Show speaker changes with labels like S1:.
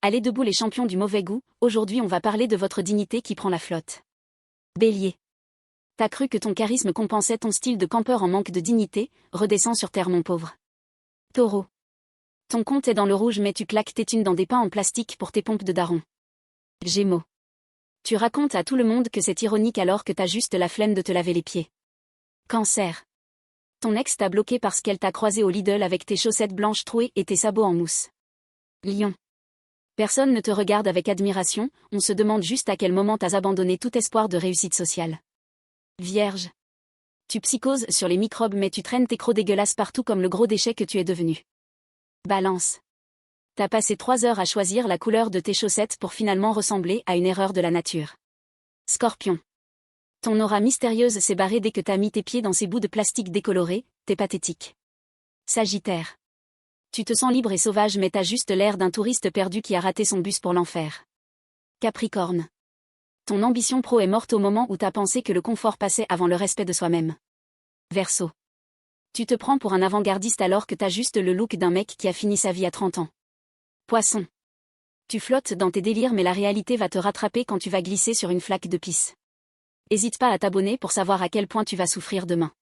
S1: Allez debout les champions du mauvais goût, aujourd'hui on va parler de votre dignité qui prend la flotte. Bélier. T'as cru que ton charisme compensait ton style de campeur en manque de dignité, redescends sur terre mon pauvre. Taureau. Ton compte est dans le rouge mais tu claques tes thunes dans des pains en plastique pour tes pompes de daron. Gémeaux. Tu racontes à tout le monde que c'est ironique alors que t'as juste la flemme de te laver les pieds. Cancer. Ton ex t'a bloqué parce qu'elle t'a croisé au Lidl avec tes chaussettes blanches trouées et tes sabots en mousse. Lion. Personne ne te regarde avec admiration, on se demande juste à quel moment t'as abandonné tout espoir de réussite sociale. Vierge. Tu psychoses sur les microbes mais tu traînes tes crocs dégueulasses partout comme le gros déchet que tu es devenu. Balance. T'as passé 3 heures à choisir la couleur de tes chaussettes pour finalement ressembler à une erreur de la nature. Scorpion. Ton aura mystérieuse s'est barrée dès que t'as mis tes pieds dans ces bouts de plastique décolorés, t'es pathétique. Sagittaire. Tu te sens libre et sauvage mais t'as juste l'air d'un touriste perdu qui a raté son bus pour l'enfer. Capricorne. Ton ambition pro est morte au moment où t'as pensé que le confort passait avant le respect de soi-même. Verseau. Tu te prends pour un avant-gardiste alors que t'as juste le look d'un mec qui a fini sa vie à 30 ans. Poisson. Tu flottes dans tes délires mais la réalité va te rattraper quand tu vas glisser sur une flaque de pisse. Hésite pas à t'abonner pour savoir à quel point tu vas souffrir demain.